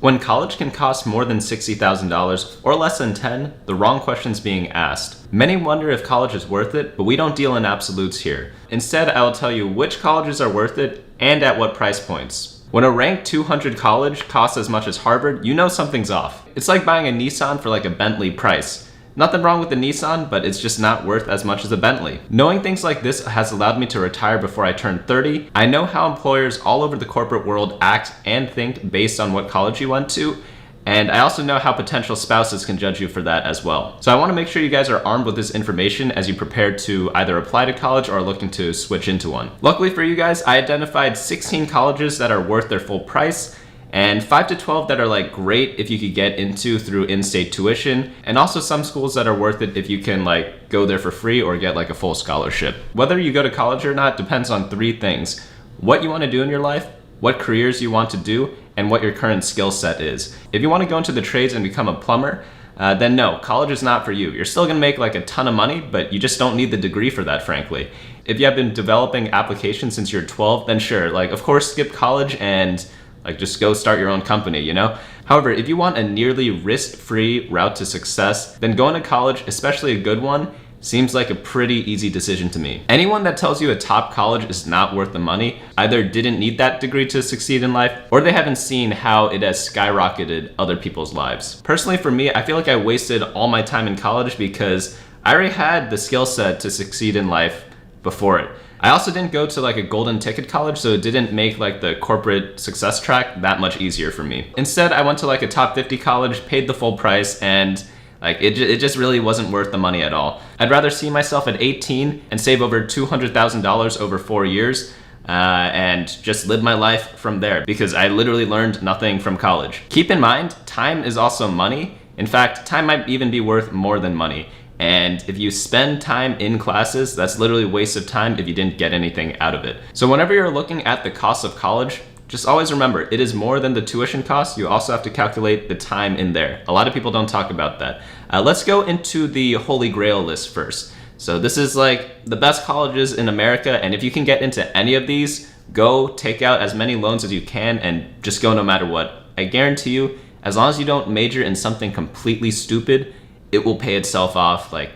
When college can cost more than $60,000 or less than 10, the wrong question's being asked. Many wonder if college is worth it, but we don't deal in absolutes here. Instead, I will tell you which colleges are worth it and at what price points. When a ranked 200 college costs as much as Harvard, you know something's off. It's like buying a Nissan for like a Bentley price. Nothing wrong with the Nissan, but it's just not worth as much as a Bentley. Knowing things like this has allowed me to retire before I turned 30. I know how employers all over the corporate world act and think based on what college you went to. And I also know how potential spouses can judge you for that as well. So I want to make sure you guys are armed with this information as you prepare to either apply to college or are looking to switch into one. Luckily for you guys, I identified 16 colleges that are worth their full price, and 5 to 12 that are like great if you could get into through in-state tuition, and also some schools that are worth it if you can like go there for free or get like a full scholarship. Whether you go to college or not depends on 3 things: what you want to do in your life, what careers you want to do, and what your current skill set is. If you want to go into the trades and become a plumber, then no, college is not for you. You're still gonna make like a ton of money, but you just don't need the degree for that, frankly. If you have been developing applications since you're 12, then sure, like of course skip college and like just go start your own company, you know? However, if you want a nearly risk-free route to success, then going to college, especially a good one, seems like a pretty easy decision to me. Anyone that tells you a top college is not worth the money either didn't need that degree to succeed in life, or they haven't seen how it has skyrocketed other people's lives. Personally, for me, I feel like I wasted all my time in college because I already had the skill set to succeed in life before it. I also didn't go to like a golden ticket college, so it didn't make like the corporate success track that much easier for me. Instead, I went to like a top 50 college, paid the full price, and like it just really wasn't worth the money at all. I'd rather see myself at 18 and save over $200,000 over 4 years and just live my life from there, because I literally learned nothing from college. Keep in mind, time is also money. In fact, time might even be worth more than money. And if you spend time in classes, that's literally a waste of time if you didn't get anything out of it. So whenever you're looking at the cost of college, just always remember, it is more than the tuition cost. You also have to calculate the time in there. A lot of people don't talk about that. Let's go into the Holy Grail list first. So this is like the best colleges in America, and if you can get into any of these, go take out as many loans as you can and just go no matter what. I guarantee you, as long as you don't major in something completely stupid, it will pay itself off like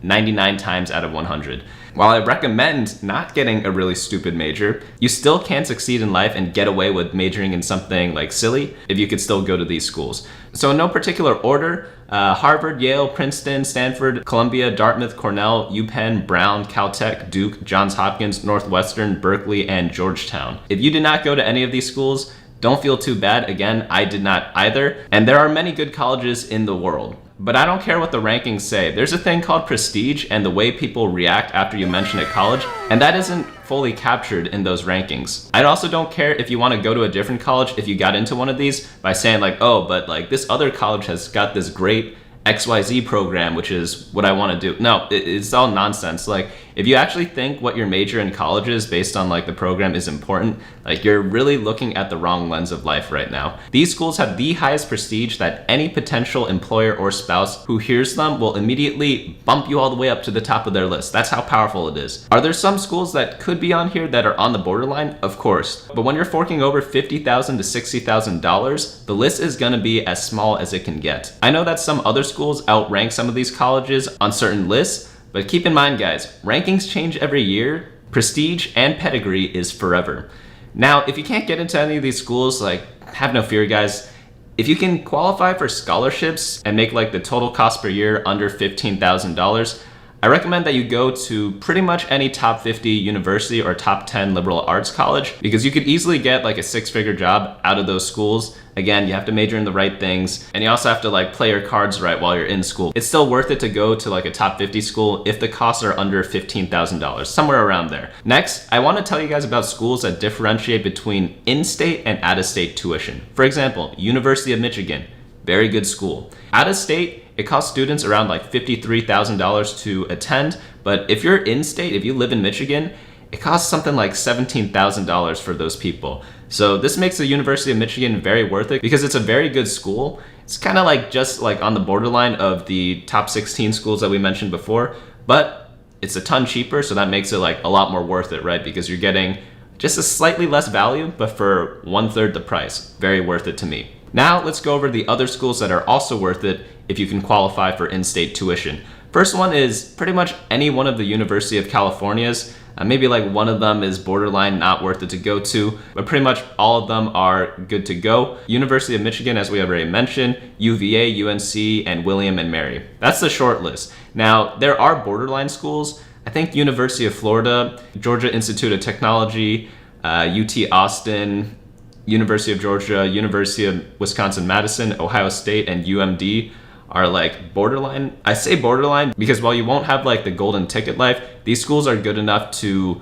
99 times out of 100. While I recommend not getting a really stupid major, you still can succeed in life and get away with majoring in something like silly if you could still go to these schools. So in no particular order, Harvard, Yale, Princeton, Stanford, Columbia, Dartmouth, Cornell, UPenn, Brown, Caltech, Duke, Johns Hopkins, Northwestern, Berkeley, and Georgetown. If you did not go to any of these schools, don't feel too bad. Again, I did not either. And there are many good colleges in the world. But I don't care what the rankings say. There's a thing called prestige and the way people react after you mention a college, and that isn't fully captured in those rankings. I also don't care if you want to go to a different college if you got into one of these by saying like, oh, but like this other college has got this great XYZ program, which is what I want to do. No, it's all nonsense. Like, if you actually think what your major in college is based on like the program is important, like you're really looking at the wrong lens of life right now. These schools have the highest prestige that any potential employer or spouse who hears them will immediately bump you all the way up to the top of their list. That's how powerful it is. Are there some schools that could be on here that are on the borderline? Of course. But when you're forking over $50,000 to $60,000, the list is gonna be as small as it can get. I know that some other schools outrank some of these colleges on certain lists, but keep in mind, guys, rankings change every year. Prestige and pedigree is forever. Now, if you can't get into any of these schools, like, have no fear, guys. If you can qualify for scholarships and make like the total cost per year under $15,000, I recommend that you go to pretty much any top 50 university or top 10 liberal arts college, because you could easily get like a 6-figure job out of those schools. Again, you have to major in the right things, and you also have to like play your cards right while you're in school. It's still worth it to go to like a top 50 school if the costs are under $15,000, somewhere around there. Next, I want to tell you guys about schools that differentiate between in-state and out-of-state tuition. For example, University of Michigan, very good school. Out-of-state, it costs students around like $53,000 to attend, but if you're in-state, if you live in Michigan, it costs something like $17,000 for those people. So this makes the University of Michigan very worth it because it's a very good school. It's kind of like just like on the borderline of the top 16 schools that we mentioned before, but it's a ton cheaper, so that makes it like a lot more worth it, right? Because you're getting just a slightly less value, but for 1/3 the price. Very worth it to me. Now let's go over the other schools that are also worth it if you can qualify for in-state tuition. First one is pretty much any one of the University of California's. Maybe like one of them is borderline not worth it to go to, but pretty much all of them are good to go. University of Michigan, as we already mentioned, UVA, UNC, and William and Mary. That's the short list. Now, there are borderline schools. I think University of Florida, Georgia Institute of Technology, UT Austin, University of Georgia, University of Wisconsin-Madison, Ohio State, and UMD are like borderline. I say borderline because while you won't have like the golden ticket life, these schools are good enough to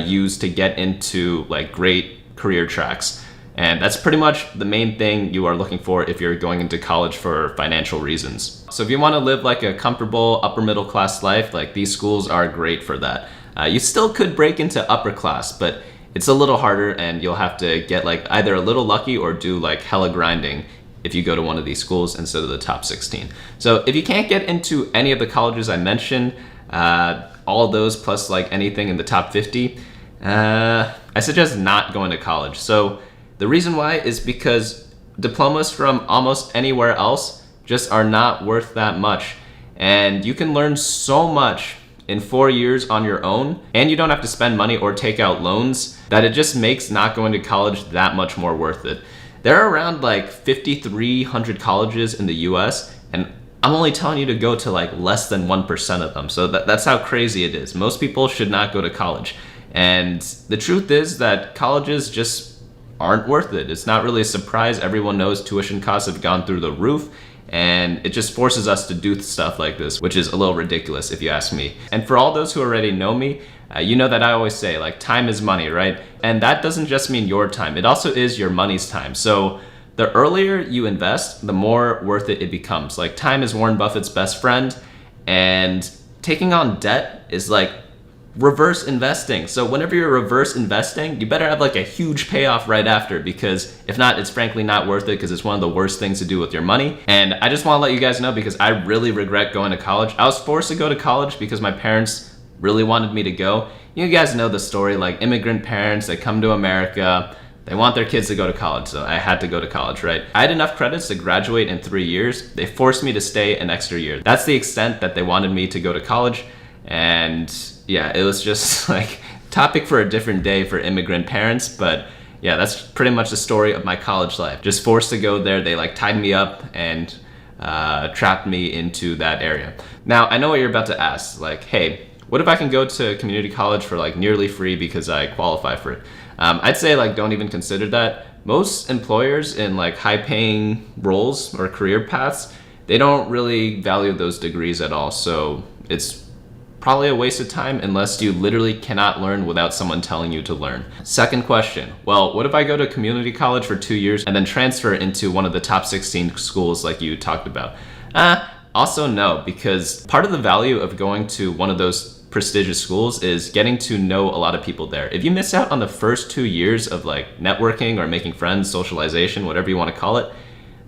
use to get into like great career tracks. And that's pretty much the main thing you are looking for if you're going into college for financial reasons. So if you want to live like a comfortable upper middle class life, like these schools are great for that. You still could break into upper class, but it's a little harder and you'll have to get like either a little lucky or do like hella grinding if you go to one of these schools instead of the top 16. So if you can't get into any of the colleges I mentioned, all of those plus like anything in the top 50, I suggest not going to college. So the reason why is because diplomas from almost anywhere else just are not worth that much. And you can learn so much in 4 years on your own, and you don't have to spend money or take out loans, that it just makes not going to college that much more worth it. There are around like 5,300 colleges in the US, and I'm only telling you to go to like less than 1% of them. So that's how crazy it is. Most people should not go to college. And the truth is that colleges just aren't worth it. It's not really a surprise. Everyone knows tuition costs have gone through the roof, and it just forces us to do stuff like this, which is a little ridiculous if you ask me. And for all those who already know me, you know that I always say like time is money, right? And that doesn't just mean your time, it also is your money's time. So the earlier you invest, the more worth it becomes. Like time is Warren Buffett's best friend, and taking on debt is like reverse investing. So whenever you're reverse investing, you better have like a huge payoff right after, because if not, it's frankly not worth it, because it's one of the worst things to do with your money. And I just want to let you guys know, because I really regret going to college. I was forced to go to college because my parents really wanted me to go. You guys know the story, like immigrant parents, they come to America, they want their kids to go to college, so I had to go to college, right? I had enough credits to graduate in 3 years. They forced me to stay an extra year. That's the extent that they wanted me to go to college. And yeah, it was just like topic for a different day for immigrant parents, but yeah, that's pretty much the story of my college life. Just forced to go there. They like tied me up and trapped me into that area. Now, I know what you're about to ask, like, hey, what if I can go to community college for like nearly free because I qualify for it? I'd say like don't even consider that. Most employers in like high paying roles or career paths, they don't really value those degrees at all. So it's probably a waste of time unless you literally cannot learn without someone telling you to learn. Second question, well, what if I go to community college for 2 years and then transfer into one of the top 16 schools like you talked about? Also no, because part of the value of going to one of those prestigious schools is getting to know a lot of people there. If you miss out on the first 2 years of like networking or making friends, socialization, whatever you want to call it,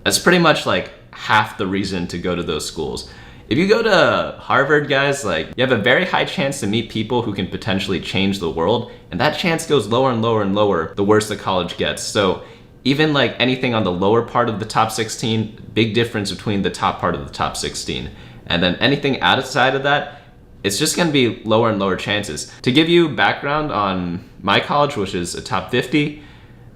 that's pretty much like half the reason to go to those schools. If you go to Harvard, guys, like you have a very high chance to meet people who can potentially change the world, and that chance goes lower and lower and lower the worse the college gets. So even like anything on the lower part of the top 16, big difference between the top part of the top 16. And then anything outside of that, it's just going to be lower and lower chances. To give you background on my college, which is a top 50,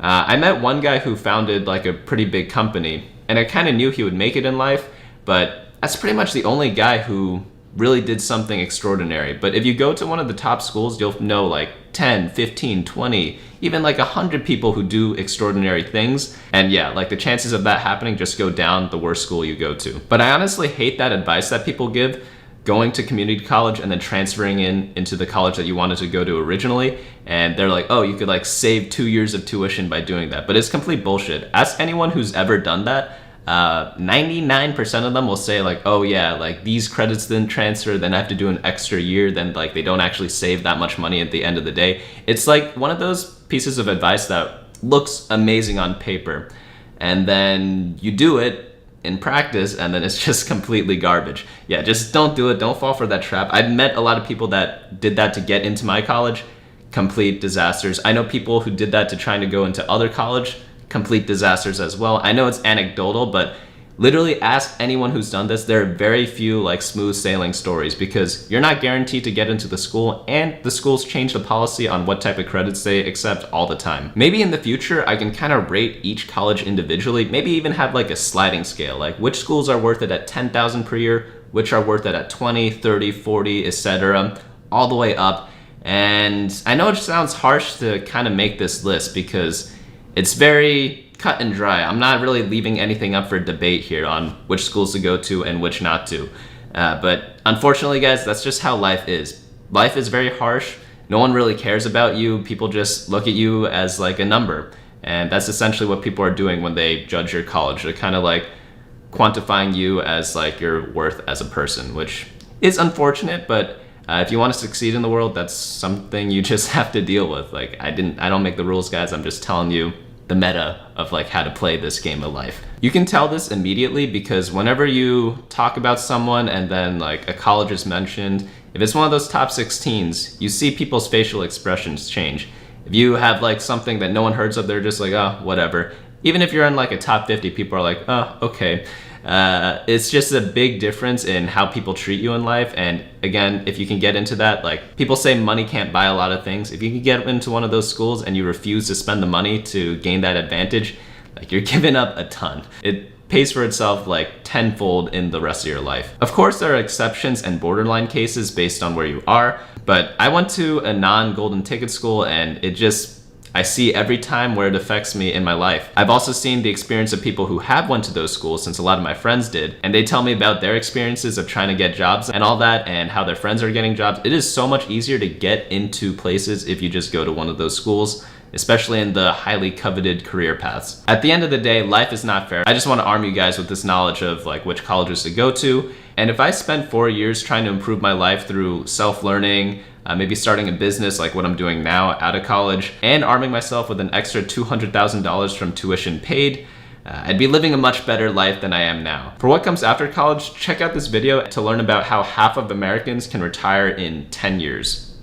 I met one guy who founded like a pretty big company, and I kind of knew he would make it in life, but that's pretty much the only guy who really did something extraordinary. But if you go to one of the top schools, you'll know like 10, 15, 20, even like 100 people who do extraordinary things. And yeah, like the chances of that happening just go down the worse school you go to. But I honestly hate that advice that people give, going to community college and then transferring into the college that you wanted to go to originally. And they're like, oh, you could like save 2 years of tuition by doing that. But it's complete bullshit. Ask anyone who's ever done that. 99% of them will say like, oh yeah, like these credits didn't transfer, then I have to do an extra year, then like they don't actually save that much money at the end of the day. It's like one of those pieces of advice that looks amazing on paper, and then you do it in practice and then it's just completely garbage. Yeah, just don't do it. Don't fall for that trap. I've met a lot of people that did that to get into my college. Complete disasters. I know people who did that to trying to go into other college. complete disasters as well. I know it's anecdotal, but literally ask anyone who's done this. There are very few like smooth sailing stories because you're not guaranteed to get into the school, and the schools change the policy on what type of credits they accept all the time. Maybe in the future I can kind of rate each college individually, maybe even have like a sliding scale, like which schools are worth it at 10,000 per year, which are worth it at 20, 30, 40, etc., all the way up. And I know it sounds harsh to kind of make this list because it's very cut and dry. I'm not really leaving anything up for debate here on which schools to go to and which not to. But unfortunately, guys, that's just how life is. Life is very harsh. No one really cares about you. People just look at you as like a number. And that's essentially what people are doing when they judge your college. They're kind of like quantifying you as like your worth as a person, which is unfortunate, but if you want to succeed in the world, that's something you just have to deal with. Like I don't make the rules, guys. I'm just telling you the meta of like how to play this game of life. You can tell this immediately because whenever you talk about someone and then like a college is mentioned, if it's one of those top 16s, you see people's facial expressions change. If you have like something that no one heard of, they're just like, oh, whatever. Even if you're in like a top 50, people are like, oh, okay. It's just a big difference in how people treat you in life. And again, if you can get into that, like people say money can't buy a lot of things. If you can get into one of those schools and you refuse to spend the money to gain that advantage, like you're giving up a ton. It pays for itself like tenfold in the rest of your life. Of course, there are exceptions and borderline cases based on where you are, but I went to a non-golden ticket school and I see every time where it affects me in my life. I've also seen the experience of people who have went to those schools, since a lot of my friends did, and they tell me about their experiences of trying to get jobs and all that and how their friends are getting jobs. It is so much easier to get into places if you just go to one of those schools, especially in the highly coveted career paths. At the end of the day, life is not fair. I just want to arm you guys with this knowledge of like which colleges to go to. And if I spent 4 years trying to improve my life through self-learning, maybe starting a business like what I'm doing now out of college, and arming myself with an extra $200,000 from tuition paid, I'd be living a much better life than I am now. For what comes after college, check out this video to learn about how half of Americans can retire in 10 years.